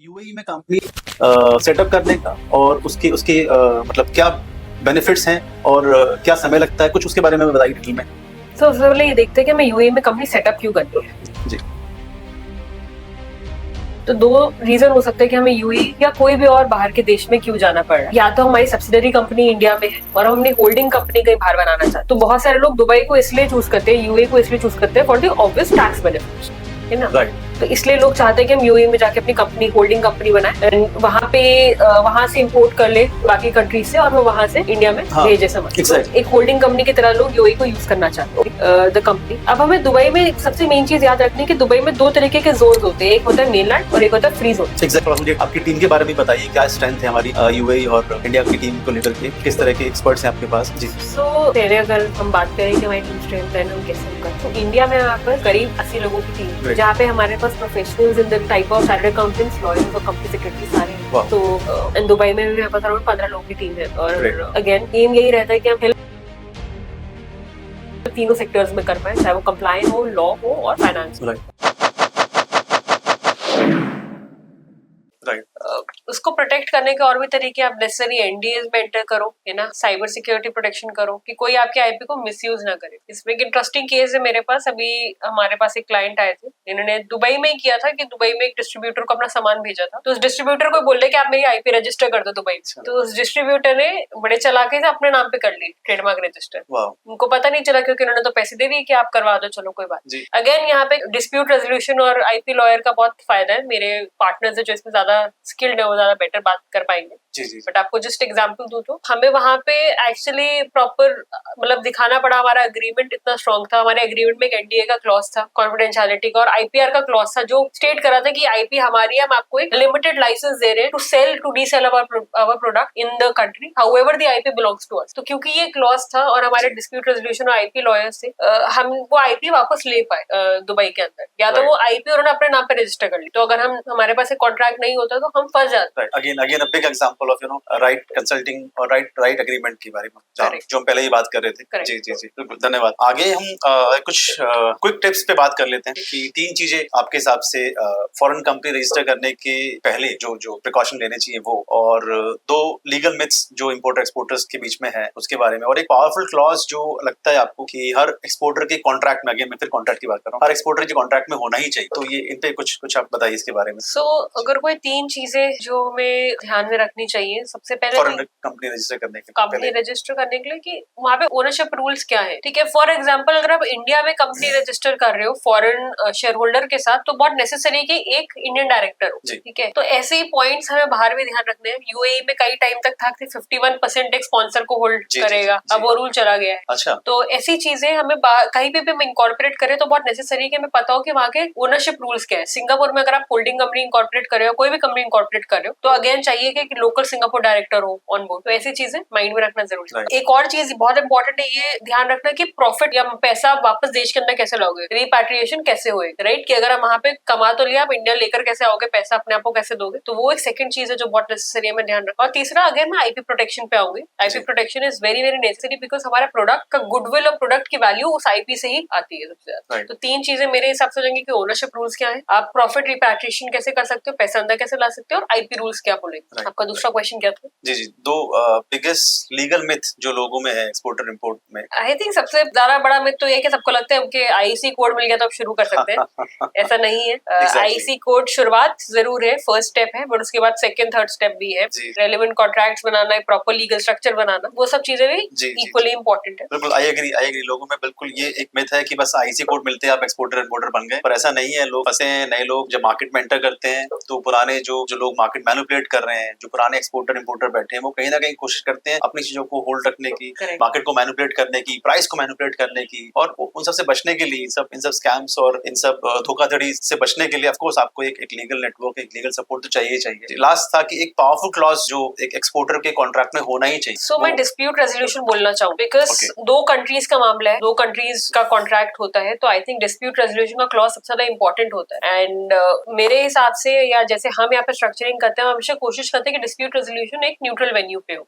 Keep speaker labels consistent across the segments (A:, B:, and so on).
A: UAE में company setup करने का और उसके उसके मतलब क्या बेनिफिट्स हैं और क्या समय लगता है, कुछ उसके बारे में बताइए डिटेल में।
B: सबसे पहले ये देखते हैं कि हमें यूएई में कंपनी सेटअप क्यों करनी है।
A: जी।
B: तो दो रीजन हो सकते हैं कि हमें यूएई या कोई भी और बाहर के देश में क्यों जाना पड़ रहा है। या तो हमारी सब्सिडरी कंपनी इंडिया में है और हम अपनी होल्डिंग कंपनी कहीं बाहर बनाना चाहते हैं। तो बहुत सारे लोग दुबई को इसलिए चूज करते हैं, यूएई को इसलिए चूज करते हैं for the obvious tax benefits, है ना। तो इसलिए लोग चाहते हैं कि हम यूएई में जाके अपनी कंपनी होल्डिंग कंपनी बनाएं, वहां पे वहां से इंपोर्ट कर ले बाकी कंट्री से और वो वहां से इंडिया में भेजे समझ।
A: exactly.
B: एक होल्डिंग कंपनी की तरह लोग यूएई को यूज करना चाहते हैं द कंपनी। अब हमें दुबई में सबसे मेन चीज याद रखनी है कि दुबई में दो तरीके के जोन होते हैं, एक होता है मेनलैंड और एक होता है फ्री जोन।
A: मुझे आपकी टीम के बारे में बताइए, क्या स्ट्रेंथ है हमारी यूएई और इंडिया की टीम को लेकर के, किस तरह के एक्सपर्ट्स हैं आपके पास। जी।
B: पहले अगर हम बात करें कि हमारी टीम स्ट्रेंथ है हम कैसे करते हैं, तो इंडिया में हमारे पास करीब 80 लोगों की टीम है, जहाँ पे हमारे पास professionals in the type of chartered accountants, lawyers और कंपनी सेक्रेटरी सारे हैं। तो दुबई में भी हमारे पास अराउंड 15 लोगों की टीम है और अगेन एम यही रहता है कि हम तीनों सेक्टर्स में कर पाए, चाहे वो कंप्लायंस हो, लॉ हो और फाइनेंस हो। उसको प्रोटेक्ट करने के और भी तरीके, आप नेसेसरी एनडीएस में एंटर करो, है ना, साइबर सिक्योरिटी प्रोटेक्शन करो कि कोई आपके आईपी को मिसयूज ना करे। इसमें एक इंटरेस्टिंग केस है मेरे पास। अभी हमारे पास एक क्लाइंट आए थे, इन्होंने दुबई में ही किया था कि दुबई में एक डिस्ट्रीब्यूटर को अपना सामान भेजा था, तो उस डिस्ट्रीब्यूटर को बोल रहे कि आप मेरी आईपी रजिस्टर कर दो दुबई में। तो उस डिस्ट्रीब्यूटर ने बड़े चलाके से अपने नाम पे कर ली ट्रेडमार्क रजिस्टर। उनको पता नहीं चला क्योंकि उन्होंने तो पैसे दे दिए कि आप करवा दो, चलो कोई बात। अगेन यहाँ पे डिस्प्यूट रेजोल्यूशन और आईपी लॉयर का बहुत फायदा है। मेरे पार्टनर्स है जो इसमें ज्यादा स्किल्ड है, वो ज्यादा बेटर बात कर पाएंगे। बट आपको जस्ट एग्जांपल दूं तो हमें वहां पे एक्चुअली प्रॉपर मतलब दिखाना पड़ा, हमारा एग्रीमेंट इतना स्ट्रॉन्ग था। हमारे एग्रीमेंट में एक एनडीए का क्लॉज था, कॉन्फिडेंशियलिटी का, और आईपीआर का क्लॉज था जो स्टेट करा था कि आईपी हमारी है, हम आपको एक लिमिटेड लाइसेंस दे रहे हैं to sell to resell our product in the country, however the IP belongs to us. तो क्योंकि ये क्लॉज था और हमारे डिस्प्यूट रेजोल्यूशन और आईपी लॉयर्स से हम वो आईपी वापस ले पाए दुबई के अंदर, या तो वो आईपी उन्होंने अपने नाम पे रजिस्टर कर ली। तो अगर हम हमारे पास एक कॉन्ट्रैक्ट नहीं होता तो हम फंस जाते।
A: Again a big example of right consulting और राइट एग्रीमेंट के बारे में जो हम पहले ही बात कर रहे थे। जी जी जी, बिल्कुल, धन्यवाद। आगे हम कुछ क्विक टिप्स पे बात कर लेते हैं कि 3 चीजें आपके हिसाब से फॉरेन कंपनी रजिस्टर करने के पहले जो प्रिकॉशन लेने चाहिए वो, और 2 लीगल मिथ्स जो इंपोर्टर एक्सपोर्टर्स के बीच में है उसके बारे में, और एक पावरफुल क्लॉज जो लगता है आपको कि हर एक्सपोर्टर के कॉन्ट्रैक्ट में, अगेन मैं फिर कॉन्ट्रैक्ट की बात कर रहा हूँ, हर एक्सपोर्टर के कॉन्ट्रैक्ट में होना ही चाहिए। तो ये इन पे कुछ आप बताइए इसके बारे में।
B: अगर कोई 3 चीजें जो हमें ध्यान में रखनी चाहिए, सबसे पहले
A: फॉरेन कंपनी रजिस्टर करने के लिए
B: कि वहाँ पे ओनरशिप रूल्स क्या है। ठीक है, फॉर एग्जांपल अगर आप इंडिया में कंपनी रजिस्टर कर रहे हो फॉरेन शेयर होल्डर के साथ, तो बहुत नेसेसरी कि एक इंडियन डायरेक्टर हो। ठीक है, तो ऐसे ही पॉइंट्स हमें बाहर भी ध्यान रखने हैं। यूएई में कई टाइम तक था कि 51% एक स्पॉन्सर को होल्ड करेगा, अब वो रूल चला गया है।
A: अच्छा।
B: तो ऐसी चीजें हमें कहीं भी हम इंकॉर्पोरेट करें तो बहुत नेसेसरी है कि हमें पता हो कि वहाँ के ओनरशिप रूल्स क्या है। सिंगापुर में अगर आप होल्डिंग कंपनी इंकॉर्पोरेट कर रहे हो, कोई भी कंपनी इंकॉर्पोरेट कर रहे हो, तो अगेन चाहिए कि लोकल सिंगापुर डायरेक्टर हो ऑन बोर्ड। तो ऐसी चीजें माइंड में रखना जरूरी है। एक और चीज बहुत इंपॉर्टेंट है, ये ध्यान रखना कि प्रॉफिट या पैसा वापस देश के अंदर कैसे लाओगे, रिपैट्रिएशन कैसे होएगा, राइट। कि अगर हम वहाँ पे कमा तो लिया, आप इंडिया लेकर कैसे आओगे, पैसा अपने आप को कैसे दोगे। तो वो एक सेकंड चीज है जो बहुत नेसेसरी है, मैं ध्यान रखा। और तीसरा अगेन मैं आईपी प्रोटेक्शन पे आऊंगी। IP protection is very very necessary because हमारे प्रोडक्ट का गुडविल और प्रोडक्ट की वैल्यू उस आईपी से ही आती है सबसे ज्यादा। तो 3 चीजें मेरे हिसाब से होंगी कि ओनरशिप रूल्स क्या है, आप प्रॉफिट रिपैट्रिएशन कैसे कर सकते हो, पैसा अंदर कैसे ला सकते हो, और आईपी रूल्स क्या बोलेंगे। आपका दूसरा क्वेश्चन क्या था?
A: जी जी, 2 बिगेस्ट लीगल मिथ जो लोगों में है एक्सपोर्टर इंपोर्ट में।
B: आई थिंक सबसे ज्यादा बड़ा मिथ तो ये कि सबको लगता है कि आईसी कोड मिल गया तो आप शुरू कर सकते हैं। ऐसा नहीं है। आईसी कोड शुरुआत जरूर है, फर्स्ट स्टेप है, बट उसके बाद सेकंड थर्ड स्टेप भी है। रेलेवेंट कॉन्ट्रैक्ट्स बनाना है, प्रॉपर लीगल स्ट्रक्चर बनाना, वो सब चीजें भी इक्वली इंपॉर्टेंट है।
A: बिल्कुल, आई एग्री। लोगों में बिल्कुल ये एक मिथ है कि बस आईसी कोड मिलते हैं आप एक्सपोर्टर इंपोर्टर बन गए, पर ऐसा नहीं है। लोग फंसे हैं, नए लोग जब मार्केट में एंटर करते हैं तो पुराने जो लोग मार्केट मैनिपुलेट कर रहे हैं, जो पुराने एक्सपोर्टर इंपोर्टर बैठे हैं, वो कहीं ना कहीं कोशिश करते हैं अपनी चीजों को होल्ड रखने की, मार्केट को मैनिपुलेट करने की, प्राइस को मैनिपुलेट करने की, और उन सब से बचने के लिए, इन सब स्कैम्स और इन सब धोखाधड़ी से बचने के लिए ऑफ कोर्स आपको एक लीगल नेटवर्क, एक लीगल सपोर्ट तो चाहिए। लास्ट था कि एक पावरफुल क्लॉज जो एक एक्सपोर्टर के कॉन्ट्रैक्ट में होना ही चाहिए।
B: मैं डिस्प्यूट रेजोल्यूशन बोलना चाहूँ बिकॉज 2 कंट्रीज का मामला है, 2 कंट्रीज का कॉन्ट्रैक्ट होता है, तो आई थिंक डिस्प्यूट रेजोल्यूशन का क्लॉज सबसे ज्यादा इंपॉर्टेंट होता है। एंड मेरे हिसाब से, या जैसे हम हम यहाँ पे स्ट्रक्चरिंग करते हैं, हम हमेशा कोशिश करते हैं कि डिस्प्यूट रेजोल्यूशन एक न्यूट्रल वेन्यू पे हो,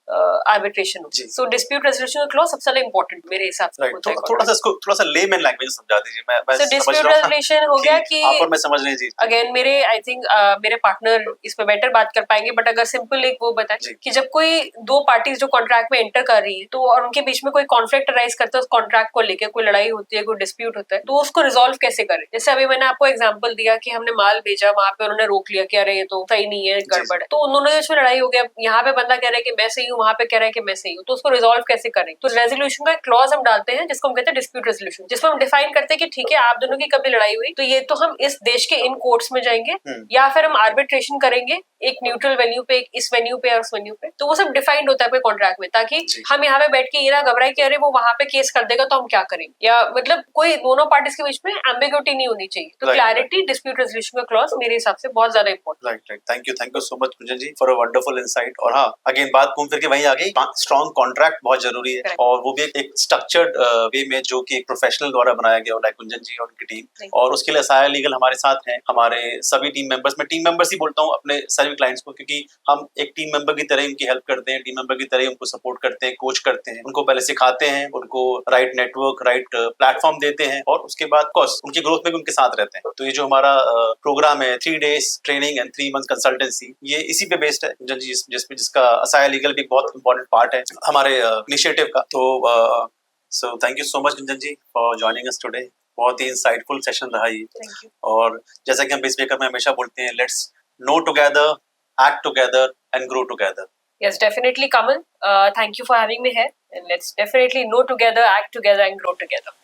B: आर्बिट्रेशन हो। सो डिस्प्यूट रेजोल्यूशन क्लॉज सबसे ज्यादा इंपॉर्टेंट मेरे हिसाब से होता है।
A: थोड़ा सा इसको थोड़ा सा लेमैन लैंग्वेज में समझा दीजिए। मैं
B: सो डिस्प्यूट रेजोल्यूशन हो गया कि
A: आप और मैं समझ रहे हैं जी।
B: अगेन मेरे आई थिंक मेरे पार्टनर इस पे बेटर बात कर पाएंगे, बट अगर सिंपल एक वो बताएं कि जब कोई दो पार्टीज जो कॉन्ट्रैक्ट में एंटर कर रही है तो और उनके बीच में कोई कॉन्फ्लिक्ट अराइज करता है उस कॉन्ट्रैक्ट को लेकर, कोई लड़ाई होती है, कोई डिस्प्यूट होता है, तो उसको रिजॉल्व कैसे करें। जैसे अभी मैंने आपको एग्जांपल दिया कि हमने माल भेजा, वहां पे उन्होंने रोक लिया कि अरे ये तो सही नहीं है, गड़बड़ है, तो उन्होंने जो लड़ाई हो गया, यहाँ पे बंदा कह रहा है कि मैं सही हूँ, वहां पे कह रहा है कि मैं सही हूँ, तो उसको रिजॉल्व कैसे करें। तो रेजोल्यूशन का एक क्लॉज हम डालते हैं जिसको हम कहते हैं डिस्प्यूट रेजोल्यूशन, जिसमें हम डिफाइन करते हैं कि ठीक है आप दोनों की कभी लड़ाई हुई तो ये तो हम इस देश के इन कोर्ट्स में जाएंगे या फिर हम आर्बिट्रेशन करेंगे एक न्यूट्रल वेन्यू पे, एक इस वेन्यू पे या उस वेन्यू पे। तो वो सब डिफाइंड होता है अपने कॉन्ट्रैक्ट में, ताकि हम यहाँ पे बैठ के ये ना घबराए कि अरे वो वहां पे केस कर देगा तो हम क्या करेंगे, या मतलब कोई दोनों पार्टीज के बीच में एम्बिग्यूटी नहीं होनी चाहिए। तो क्लैरिटी डिस्प्यूट रेजोल्यूशन का क्लॉज मेरे हिसाब से बहुत ज्यादा important.
A: Right, thank you so much Kunjan ji for a wonderful insight. और हाँ, अगेन बात घूम फिर के वहीं आ गई, स्ट्रॉन्ग कॉन्ट्रैक्ट बहुत जरूरी है, और वो भी एक स्ट्रक्चर्ड वे में जो कि एक प्रोफेशनल द्वारा बनाया गया है कुंजन जी और उनकी टीम। और उसके लिए साया लीगल हमारे साथ हैं, हमारे सभी टीम मेंबर्स, मैं टीम मेंबर्स ही बोलता हूँ अपने सभी क्लाइंट्स को, क्योंकि हम एक टीम मेंबर की तरह उनकी हेल्प करते हैं, टीम मेंबर की तरह उनको सपोर्ट करते हैं, कोच करते हैं, उनको पहले सिखाते हैं, उनको राइट नेटवर्क, राइट प्लेटफॉर्म देते हैं, और उसके बाद कोर्स उनकी ग्रोथ में भी उनके साथ रहते हैं। तो ये जो हमारा प्रोग्राम है 3 days training and 3 months consultancy, ये इसी पे बेस्ड है कुंजन जी, जिसका साया लीगल भी बहुत इंपॉर्टेंट पार्ट है हमारे इनिशिएटिव का। तो so thank you so much Kunjan ji for joining us today. बहुत ही इंसाइटफुल सेशन रहा ये, और जैसा कि हम बेसमेकर में हमेशा बोलते हैं, let's no together, act together and grow together.
B: Yes, definitely, Kamal. Thank you for having me here, and let's definitely know together, act together, and grow together.